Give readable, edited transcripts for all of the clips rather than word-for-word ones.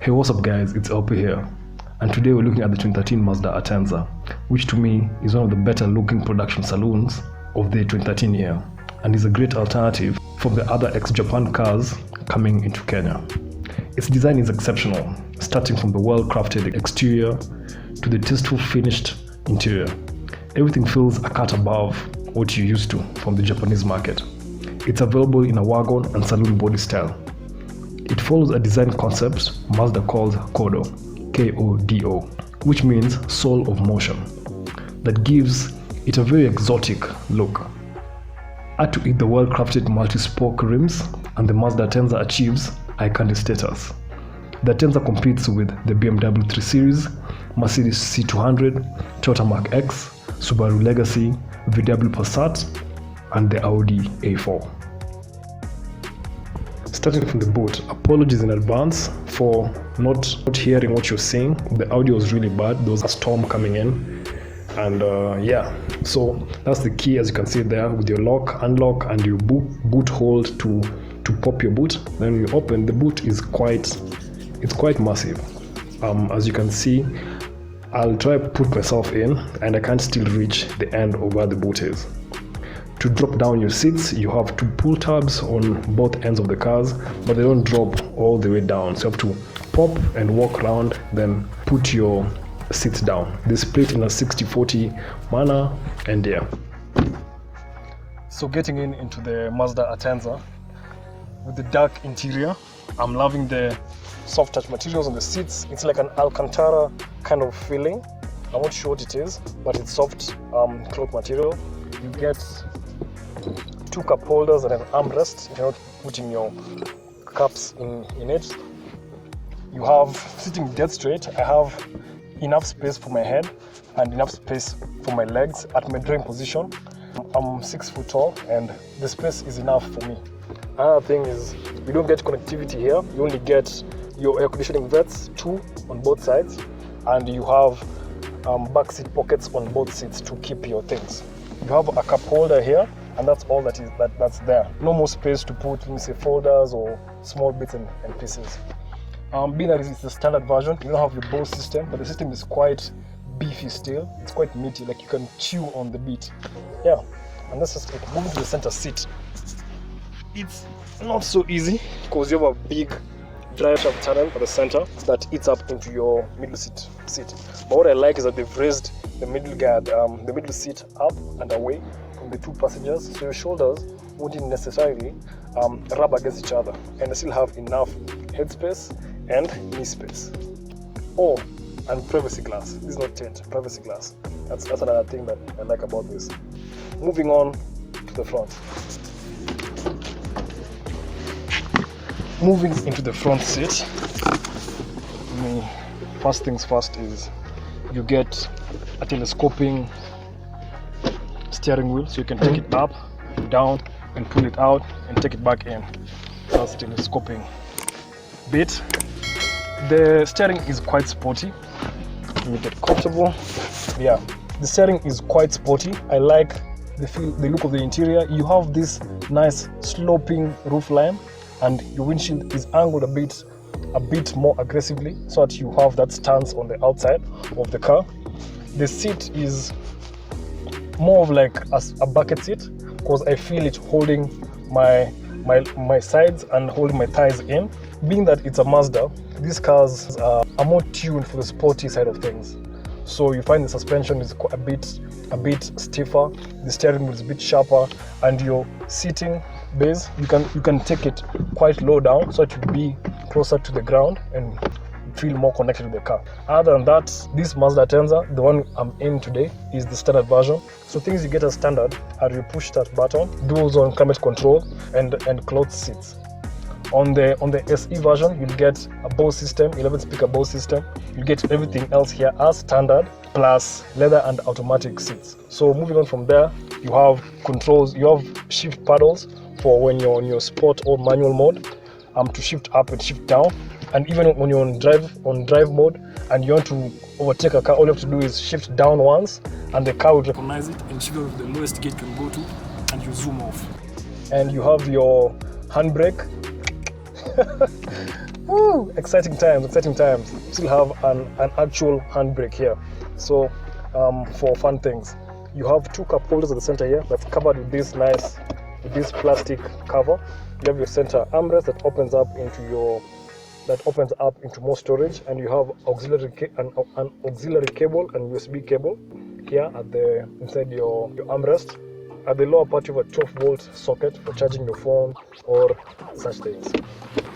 Hey, what's up guys, it's El.P here, and today we're looking at the 2013 Mazda Atenza, which to me is one of the better looking production saloons of the 2013 year, and is a great alternative from the other ex-Japan cars coming into Kenya. Its design is exceptional, starting from the well-crafted exterior to the tasteful finished interior. Everything feels a cut above what you're used to from the Japanese market. It's available in a wagon and saloon body style. It follows a design concept Mazda calls Kodo, K-O-D-O, which means soul of motion, that gives it a very exotic look. Add to it the well-crafted multi-spoke rims, and the Mazda Atenza achieves iconic status. The Atenza competes with the BMW 3 Series, Mercedes C200, Toyota Mark X, Subaru Legacy, VW Passat, and the Audi A4. Starting from the boot, apologies in advance for not hearing what you're saying. The audio was really bad. There was a storm coming in, and so that's the key, as you can see there, with your lock, unlock, and your boot hold to pop your boot. Then you open the boot. It's quite massive. As you can see, I'll try to put myself in, and I can't still reach the end of where the boot is. To drop down your seats, you have two pull tabs on both ends of the cars, but they don't drop all the way down, so you have to pop and walk around, then put your seats down. They split in a 60-40 manner, and yeah. So getting into the Mazda Atenza with the dark interior, I'm loving the soft touch materials on the seats. It's like an Alcantara kind of feeling. I'm not sure what it is, but it's soft cloth material. You get two cup holders and an armrest if you're not putting your cups in it. You have, sitting dead straight, I have enough space for my head and enough space for my legs at my driving position. I'm 6 foot tall and the space is enough for me. Another thing is, you don't get connectivity here. You only get your air conditioning vents, 2 on both sides, and you have back seat pockets on both seats to keep your things. You have a cup holder here, and that's all that's there. No more space to put, let me say, folders or small bits and pieces. Being that it's the standard version, you don't have your Bose system, but the system is quite beefy still. It's quite meaty, like you can chew on the beat. Yeah, and that's just it. Moving to the center seat. It's not so easy because you have a big drive shaft channel at the center that eats up into your middle seat. But what I like is that they've raised the middle seat up and away from the two passengers, so your shoulders wouldn't necessarily rub against each other, and they still have enough headspace and knee space. Oh, and privacy glass. This is not tint, privacy glass. That's another thing that I like about this. Moving on to the front. Moving into the front seat, first things first is you get a telescoping steering wheel, so you can take it up, down, and pull it out and take it back in. That's telescoping bit. The steering is quite sporty. You get comfortable. Yeah, the steering is quite sporty. I like the look of the interior. You have this nice sloping roof line, and your windshield is angled a bit more aggressively, so that you have that stance on the outside of the car. The seat is more of like a bucket seat, because I feel it holding my sides and holding my thighs in. Being that it's a Mazda, these cars are more tuned for the sporty side of things. So you find the suspension is a bit stiffer, the steering wheel is a bit sharper, and your seating base, you can take it quite low down so that you be closer to the ground and feel more connected to the car. Other than that, this Mazda Atenza, the one I'm in today, is the standard version. So things you get as standard are you push start button, dual zone climate control, and cloth seats. On the SE version, you'll get a Bose system, 11-speaker Bose system. You get everything else here as standard, plus leather and automatic seats. So moving on from there, you have controls. You have shift paddles for when you're on your sport or manual mode, to shift up and shift down. And even when you're on drive mode and you want to overtake a car, all you have to do is shift down once, and the car will recognize it and show you the lowest gate you can go to, and you zoom off. And you have your handbrake Woo! Exciting times, exciting times. Still have an actual handbrake here. So for fun things, you have two cup holders at the center here that's covered with this plastic cover. You have your center armrest that opens up into more storage, and you have an auxiliary cable and USB cable here inside your armrest. At the lower part, you have a 12-volt socket for charging your phone or such things.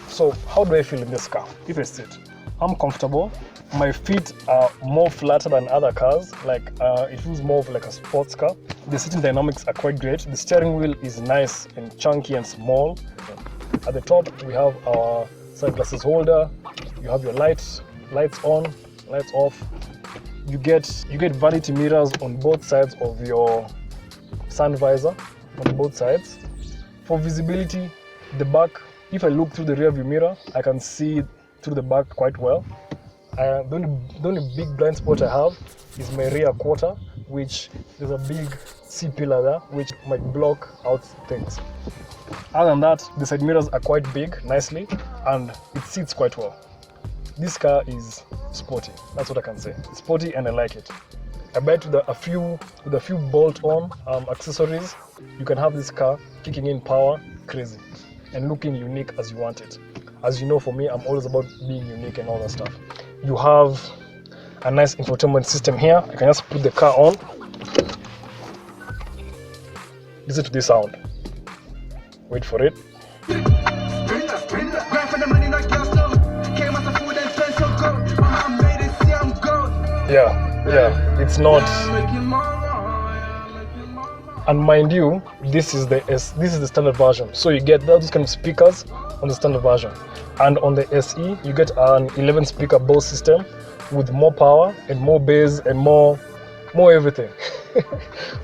So how do I feel in this car? If I sit, I'm comfortable. My feet are more flatter than other cars. It feels more of like a sports car. The sitting dynamics are quite great. The steering wheel is nice and chunky and small. At the top, we have our sunglasses holder. You have your lights on, lights off. You get vanity mirrors on both sides of your sun visor, on both sides. For visibility, the back, if I look through the rear view mirror, I can see through the back quite well. The only big blind spot I have is my rear quarter, which there's a big C-pillar there, which might block out things. Other than that, the side mirrors are quite big, nicely, and it sits quite well. This car is sporty, that's what I can say. It's sporty and I like it. I bet with a few bolt-on accessories, you can have this car kicking in power crazy and looking unique as you want it. As you know, for me, I'm always about being unique and all that stuff. You have a nice infotainment system here. I can just put the car on. Listen to this sound. Wait for it. Yeah, it's not. And mind you, this is the standard version. So you get those kind of speakers on the standard version. And on the SE, you get an 11-speaker Bose system with more power and more bass and more everything.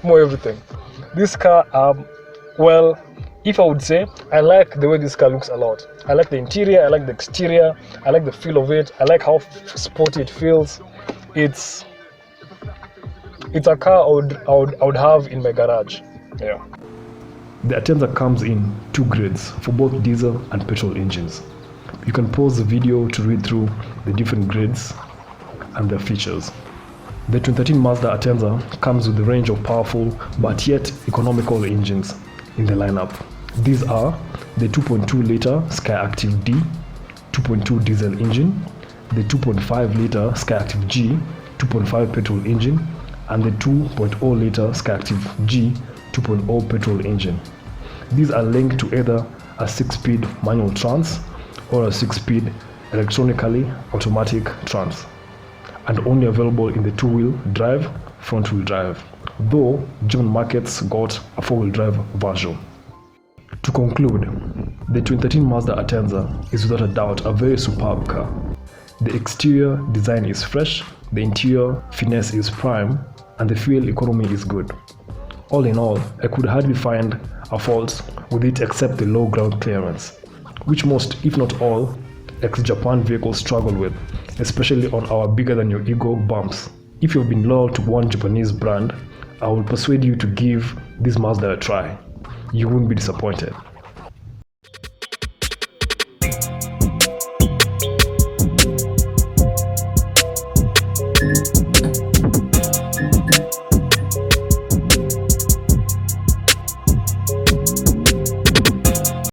More everything. This car, well, if I would say, I like the way this car looks a lot. I like the interior, I like the exterior, I like the feel of it, I like how sporty it feels. It's a car I would have in my garage. Yeah. The Atenza comes in two grades for both diesel and petrol engines. You can pause the video to read through the different grades and their features. The 2013 Mazda Atenza comes with a range of powerful but yet economical engines in the lineup. These are the 2.2-liter Skyactiv D 2.2 diesel engine, the 2.5-liter Skyactiv G 2.5 petrol engine, and the 2.0-liter Skyactiv G 2.0 petrol engine. These are linked to either a 6-speed manual trans or a 6-speed electronically automatic trans, and only available in the 2-wheel drive, front-wheel drive, though German markets got a 4-wheel drive version. To conclude, the 2013 Mazda Atenza is without a doubt a very superb car. The exterior design is fresh, the interior finesse is prime, and the fuel economy is good. All in all, I could hardly find a fault with it except the low ground clearance, which most, if not all, ex-Japan vehicles struggle with, especially on our bigger than your ego bumps. If you've been loyal to one Japanese brand, I will persuade you to give this Mazda a try. You won't be disappointed.